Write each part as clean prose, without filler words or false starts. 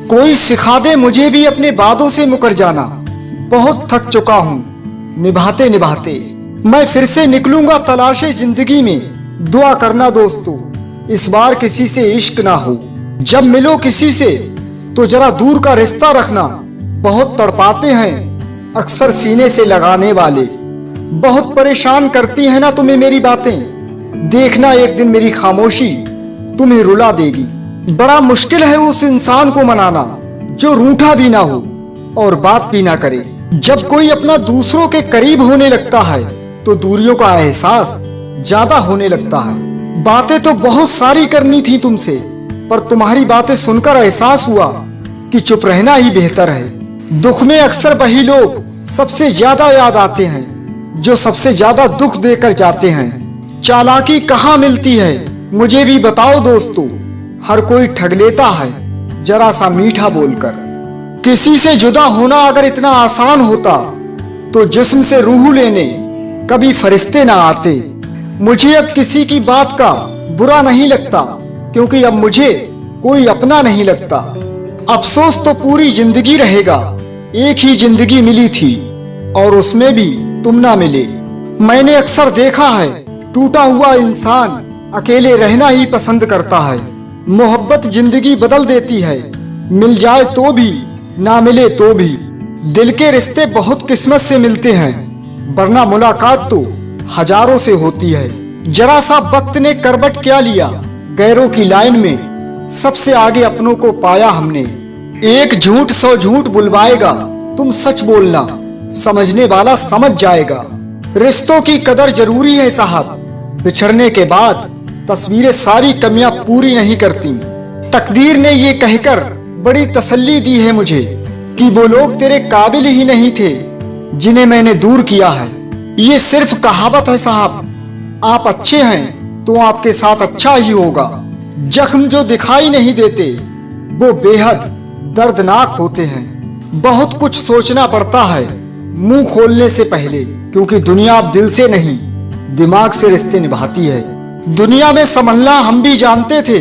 कोई सिखा दे मुझे भी अपने वादों से मुकर जाना। बहुत थक चुका हूँ निभाते निभाते। मैं फिर से निकलूंगा तलाशे जिंदगी में। दुआ करना दोस्तों इस बार किसी से इश्क ना हो। जब मिलो किसी से तो जरा दूर का रिश्ता रखना। बहुत तड़पाते हैं अक्सर सीने से लगाने वाले। बहुत परेशान करती है ना तुम्हें मेरी बातें। देखना एक दिन मेरी खामोशी तुम्हें रुला देगी। बड़ा मुश्किल है उस इंसान को मनाना जो रूठा भी ना हो और बात भी ना करे। जब कोई अपना दूसरों के करीब होने लगता है तो दूरियों का एहसास ज्यादा होने लगता है। बातें तो बहुत सारी करनी थी तुमसे, पर तुम्हारी बातें सुनकर एहसास हुआ कि चुप रहना ही बेहतर है। दुख में अक्सर वही लोग सबसे ज्यादा याद आते हैं जो सबसे ज्यादा दुख देकर जाते हैं। चालाकी कहाँ मिलती है मुझे भी बताओ दोस्तों। हर कोई ठग लेता है जरा सा मीठा बोलकर। किसी से जुदा होना अगर इतना आसान होता तो जिस्म से रूह लेने कभी फरिश्ते ना आते। मुझे अब किसी की बात का बुरा नहीं लगता क्योंकि अब मुझे कोई अपना नहीं लगता। अफसोस तो पूरी जिंदगी रहेगा। एक ही जिंदगी मिली थी और उसमें भी तुम ना मिले। मैंने अक्सर देखा है टूटा हुआ इंसान अकेले रहना ही पसंद करता है। मोहब्बत जिंदगी बदल देती है, मिल जाए तो भी ना मिले तो भी। दिल के रिश्ते बहुत किस्मत से मिलते हैं वरना मुलाकात तो हजारों से होती है। जरा सा वक्त ने करवट क्या लिया गैरों की लाइन में। सबसे आगे अपनों को पाया हमने। एक झूठ 100 झूठ बुलवाएगा, तुम सच बोलना समझने वाला समझ जाएगा। रिश्तों की कदर जरूरी है साहब, बिछड़ने के बाद तस्वीरें सारी कमियां पूरी नहीं करती। तकदीर ने ये कहकर बड़ी तसल्ली दी है मुझे कि वो लोग तेरे काबिल ही नहीं थे जिन्हें मैंने दूर किया है। ये सिर्फ कहावत है साहब, आप अच्छे हैं तो आपके साथ अच्छा ही होगा। जख्म जो दिखाई नहीं देते वो बेहद दर्दनाक होते हैं। बहुत कुछ सोचना पड़ता है मुंह खोलने से पहले, क्योंकि दुनिया अब दिल से नहीं दिमाग से रिश्ते निभाती है। दुनिया में संभलना हम भी जानते थे,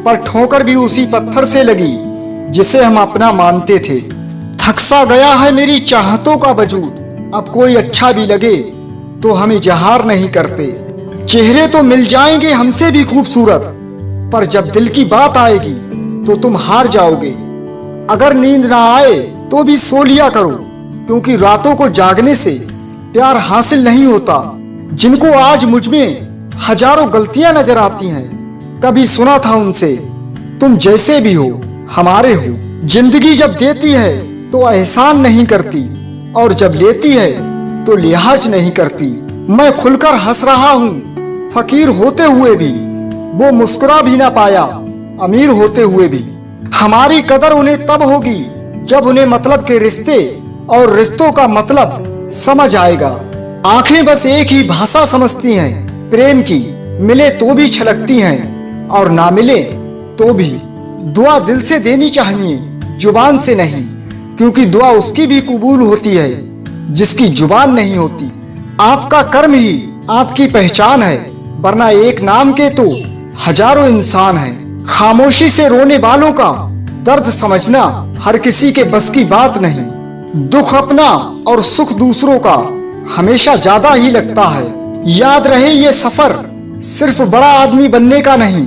पर ठोकर भी उसी पत्थर से लगी जिसे हम अपना मानते थे। थक सा गया है मेरी चाहतों का वजूद, अब कोई अच्छा भी लगे तो हम इजहार नहीं करते। चेहरे तो मिल जाएंगे हमसे भी खूबसूरत, पर जब दिल की बात आएगी तो तुम हार जाओगे। अगर नींद ना आए तो भी सो लिया करो, क्योंकि रातों को जागने से प्यार हासिल नहीं होता। जिनको आज मुझ में हजारों गलतियां नजर आती हैं, कभी सुना था उनसे तुम जैसे भी हो हमारे हो। जिंदगी जब देती है तो एहसान नहीं करती, और जब लेती है तो लिहाज नहीं करती। मैं खुलकर हंस रहा हूँ फकीर होते हुए भी, वो मुस्कुरा भी ना पाया अमीर होते हुए भी। हमारी कदर उन्हें तब होगी जब उन्हें मतलब के रिश्ते और रिश्तों का मतलब समझ आएगा। आंखें बस एक ही भाषा समझती हैं प्रेम की, मिले तो भी छलकती हैं और ना मिले तो भी। दुआ दिल से देनी चाहिए जुबान से नहीं, क्योंकि दुआ उसकी भी कबूल होती है जिसकी जुबान नहीं होती। आपका कर्म ही आपकी पहचान है, वरना एक नाम के तो हजारों इंसान हैं। खामोशी से रोने वालों का दर्द समझना हर किसी के बस की बात नहीं। दुख अपना और सुख दूसरों का हमेशा ज्यादा ही लगता है। याद रहे ये सफर सिर्फ बड़ा आदमी बनने का नहीं,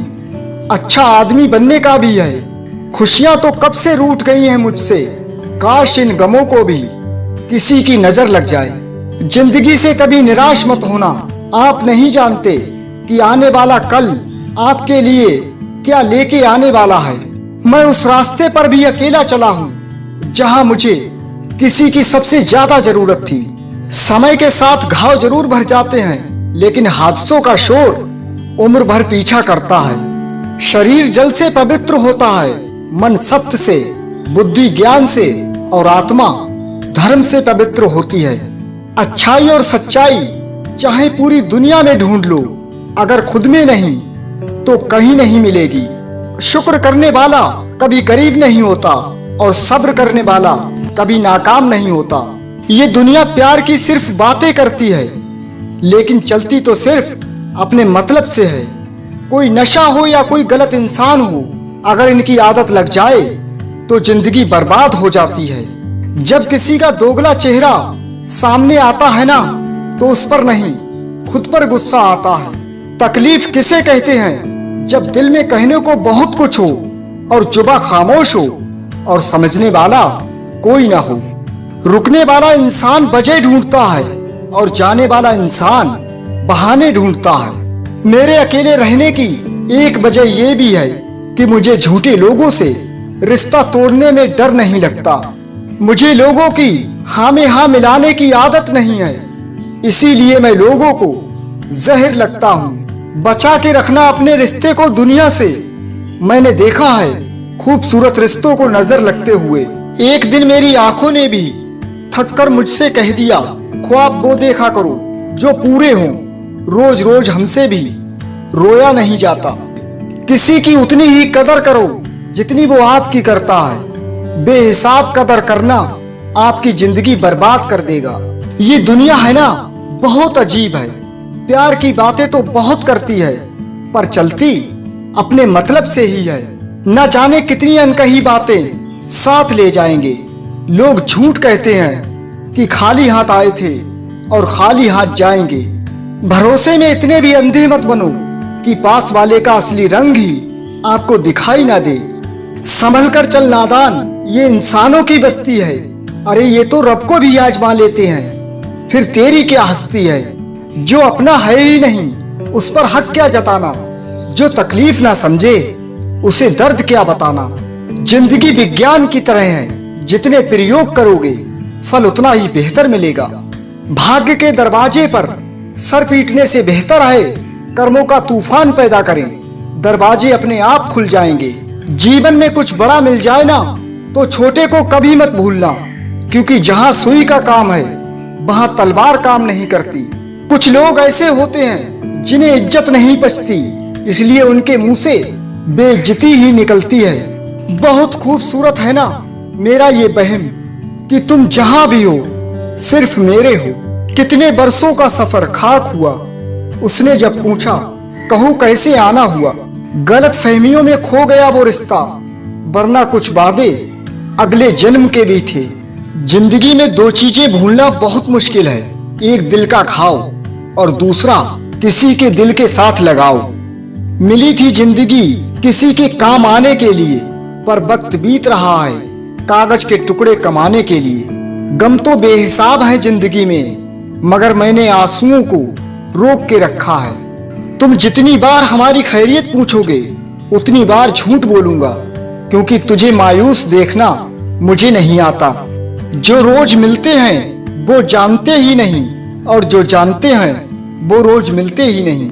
अच्छा आदमी बनने का भी है। खुशियां तो कब से रूठ गई हैं मुझसे, काश इन गमों को भी किसी की नजर लग जाए। जिंदगी से कभी निराश मत होना, आप नहीं जानते कि आने वाला कल आपके लिए क्या लेके आने वाला है। मैं उस रास्ते पर भी अकेला चला हूँ जहां मुझे किसी की सबसे ज्यादा जरूरत थी। समय के साथ घाव जरूर भर जाते हैं, लेकिन हादसों का शोर उम्र भर पीछा करता है। शरीर जल से पवित्र होता है, मन सत्य से, बुद्धि ज्ञान से और आत्मा धर्म से पवित्र होती है। अच्छाई और सच्चाई चाहे पूरी दुनिया में ढूंढ लो, अगर खुद में नहीं तो कहीं नहीं मिलेगी। शुक्र करने वाला कभी गरीब नहीं होता और सब्र करने वाला कभी नाकाम नहीं होता। ये दुनिया प्यार की सिर्फ बातें करती है, लेकिन चलती तो सिर्फ अपने मतलब से है। कोई नशा हो या कोई गलत इंसान हो, अगर इनकी आदत लग जाए तो जिंदगी बर्बाद हो जाती है। जब किसी का दोगला चेहरा सामने आता है ना, तो उस पर नहीं खुद पर गुस्सा आता है। तकलीफ किसे कहते हैं? जब दिल में कहने को बहुत कुछ हो और जुबा खामोश हो और समझने वाला कोई ना हो। रुकने वाला इंसान वजह ढूंढता है और जाने वाला इंसान बहाने ढूंढता है। मेरे अकेले रहने की एक वजह यह भी है कि मुझे झूठे लोगों से रिश्ता तोड़ने में डर नहीं लगता। मुझे लोगों की हाँ में हाँ मिलाने की आदत नहीं है, इसीलिए मैं लोगों को जहर लगता हूँ। बचा के रखना अपने रिश्ते को दुनिया से। मैंने देखा है खूबसूरत रिश्तों को नजर लगते हुए। एक दिन मेरी आंखों ने भी थककर मुझसे कह दिया, ख्वाब वो देखा करो जो पूरे हों। रोज रोज हमसे भी रोया नहीं जाता। किसी की उतनी ही कदर करो जितनी वो आपकी करता है। बेहिसाब कदर करना आपकी जिंदगी बर्बाद कर देगा। ये दुनिया है ना, बहुत अजीब है। प्यार की बातें तो बहुत करती है, पर चलती अपने मतलब से ही है। न जाने कितनी अनकही बातें साथ ले जाएंगे। लोग झूठ कहते हैं कि खाली हाथ आए थे और खाली हाथ जाएंगे। भरोसे में इतने भी अंधे मत बनो कि पास वाले का असली रंग ही आपको दिखाई ना दे। संभल कर चल नादान, ये इंसानों की बस्ती है। अरे ये तो रब को भी आजमा लेते हैं, फिर तेरी क्या हस्ती है। जो अपना है ही नहीं उस पर हक क्या जताना। जो तकलीफ ना समझे उसे दर्द क्या बताना। जिंदगी विज्ञान की तरह है, जितने प्रयोग करोगे फल उतना ही बेहतर मिलेगा। भाग्य के दरवाजे पर सर पीटने से बेहतर है कर्मों का तूफान पैदा करें। दरवाजे अपने आप खुल जाएंगे। जीवन में कुछ बड़ा मिल जाए ना, तो छोटे को कभी मत भूलना, क्योंकि जहां सुई का काम है वहां तलवार काम नहीं करती। कुछ लोग ऐसे होते हैं जिन्हें इज्जत नहीं बचती, इसलिए उनके मुंह से बेइज्जती ही निकलती है। बहुत खूबसूरत है ना मेरा ये बहम कि तुम जहां भी हो सिर्फ मेरे हो। कितने बरसों का सफर खाक हुआ उसने जब पूछा, कहूँ कैसे आना हुआ। गलत फहमियों में खो गया वो रिश्ता, वरना कुछ वादे अगले जन्म के भी थे। जिंदगी में दो चीजें भूलना बहुत मुश्किल है, एक दिल का घाव और दूसरा किसी के दिल के साथ लगाओ। मिली थी जिंदगी किसी के काम आने के लिए, पर वक्त बीत रहा है कागज के टुकड़े कमाने के लिए। गम तो बेहिसाब है जिंदगी में, मगर मैंने आंसुओं को रोक के रखा है। तुम जितनी बार हमारी खैरियत पूछोगे उतनी बार झूठ बोलूंगा, क्योंकि तुझे मायूस देखना मुझे नहीं आता। जो रोज मिलते हैं वो जानते ही नहीं, और जो जानते हैं वो रोज मिलते ही नहीं।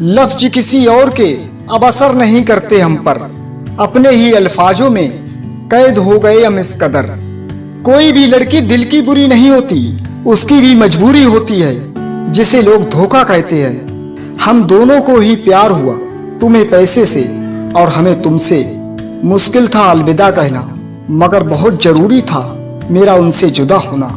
लफ्ज किसी और के अब असर नहीं करते हम पर, अपने ही अल्फाजों में कैद हो गए हम इस कदर। कोई भी लड़की दिल की बुरी नहीं होती, उसकी भी मजबूरी होती है जिसे लोग धोखा कहते हैं। हम दोनों को ही प्यार हुआ, तुम्हें पैसे से और हमें तुमसे। मुश्किल था अलविदा कहना, मगर बहुत जरूरी था मेरा उनसे जुदा होना।